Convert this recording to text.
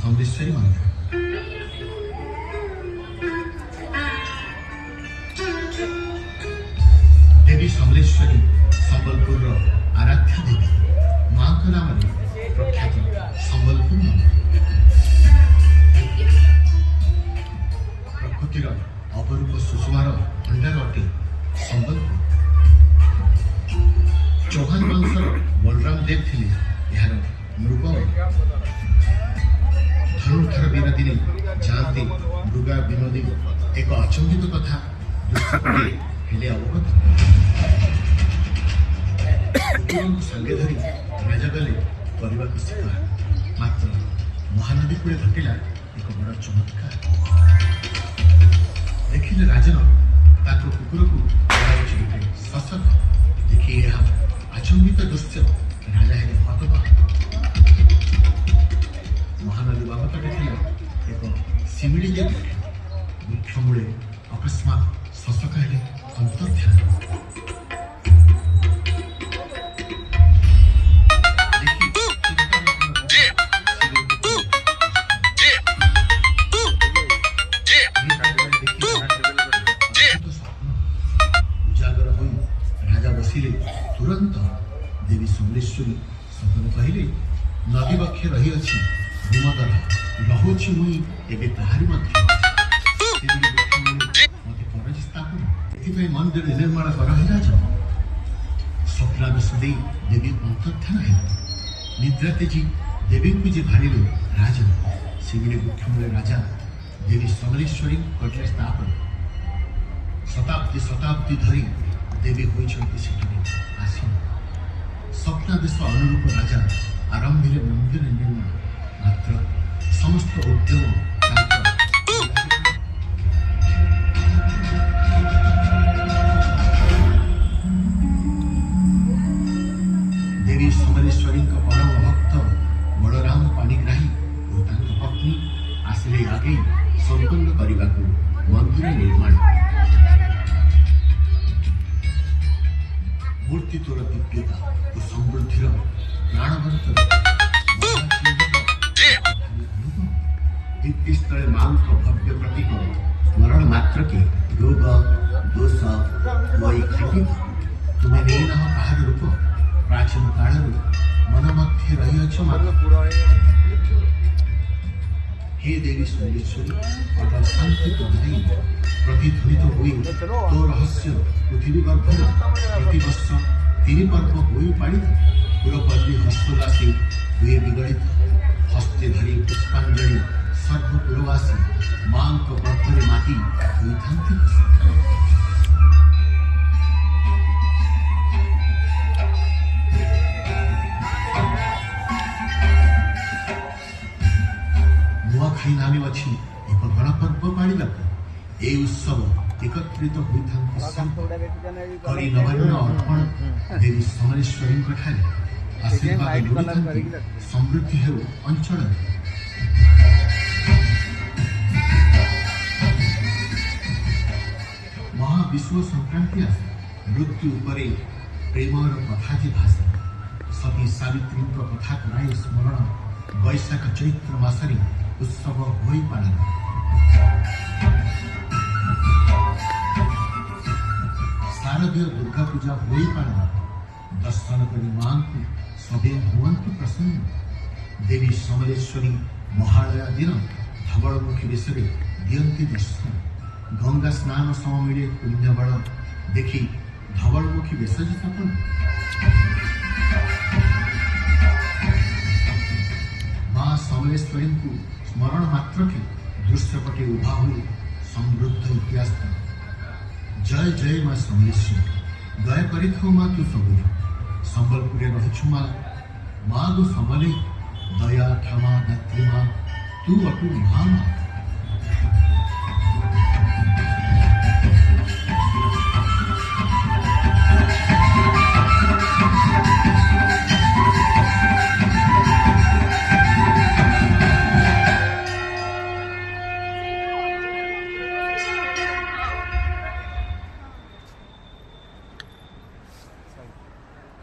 समलेश्वरी मंदिर। देवी समलेश्वरी संबलपुर आराध्य देवी माँ का नाम प्रख्यात संबलपुर मंदिर। प्रकृतिर अपरूप सुषमार भंडार अटे संबलपुर। चौहान वंशर बलराम देव थिले यार नृप। धनुर्धर विनोदिनी जाते मृगा विनोदी एक अचंबित कथा हेले अवगत संगे धरी राजा गले करने को शिकार। मात्र महानदी कूले घटिला एक बड़ चमत्कार। देखिले राजन ताको कुकुर को शशक देखी यह अचंबित दृश्य राजा हेले हतबाक। महानदी बाबतटे एक शिमिड़ी जे वृक्ष मूले अकस्मात शशक हेले अंतर्ध्यान। उजागर हो राजा बसिले तुरंत देवी समलेश्वरी सपन कहले नदी बक्षे रही अच्छी भूमदर रहुछि मुई एबे ताहारी मध्य मते परज स्थापन एथिपे मंदिर निर्माण कर राजा। स्वप्नावेश दे देवी अंतर्ध्यान है। निद्रा तेजी देवी को जे भाड़िले राजा शिविरे वृक्षमूले राजा देवी समलेश्वरी कटले स्थापन। शताब्दी शताब्दी धरी देवी होइछन्ति सेठिने आसीन। स्वप्नादेश अनुरूप राजा आरंभिले मंदिर निर्माण। मात्र समस्त उद्यम देवी समलेश्वरी परम भक्त बलराम पाणिग्राही और पत्नी आसिले आगे संपन्न करने को मंदिर निर्माण। मूर्ति तोर दिव्यता और समृद्धि प्राणवंत दीप्तिस्थले मां भव्य प्रतीक स्मरण मात्र के रोग दोष वही खंडित। तुम्हें नहीं न कहार रूप प्राचीन काल मन मध्य रही हे देवी समलेश्वरी अटल शांति प्रदायी प्रतिध्वनित हुई तो रहस्य पृथ्वी गर्भ प्रतिवर्ष 3 पर्व हुई पालित। पुरपल्ली हस्तोल्लासी हुए विगड़ित हस्ते धरी पुष्पांजलि सर्वपुरवासी मां गर्भरे माती हुई था। नुआखाई नामे अच्छी एक गणपर्व पाड़ा ए उत्सव एकत्रित होता करी नवान्न अर्पण देवी समलेश्वरी आशीर्वाद लोड़ी समृद्धि हो अंचल। महाविश्व संक्रांति आस मृत्यु उपरे प्रेमर कथा जे भाषा सती सावित्री कथा कराए स्मरण। वैशाख चैत्र मासरे उत्सव होई पालन। शारदीय दुर्गा पूजा होई पालन। दर्शन करी मां को सबे हुअंतु प्रसन्न। देवी समलेश्वरी महालया दिन धवलमुखी बेशरे दियंती दर्शन। गंगा स्नान समय मिले पुण्य बल देखी धवलमुखी बेश स्थापन। मां समलेश्वरी को स्मरण मात्र के दृश्यपटे उभा हुई समृद्ध इतिहास। जय जय मां समलेश्वरी दया करी मां तू सब संबलपुर रही माँ गो समले दया क्षमा दात्री माँ तू अटू महामा।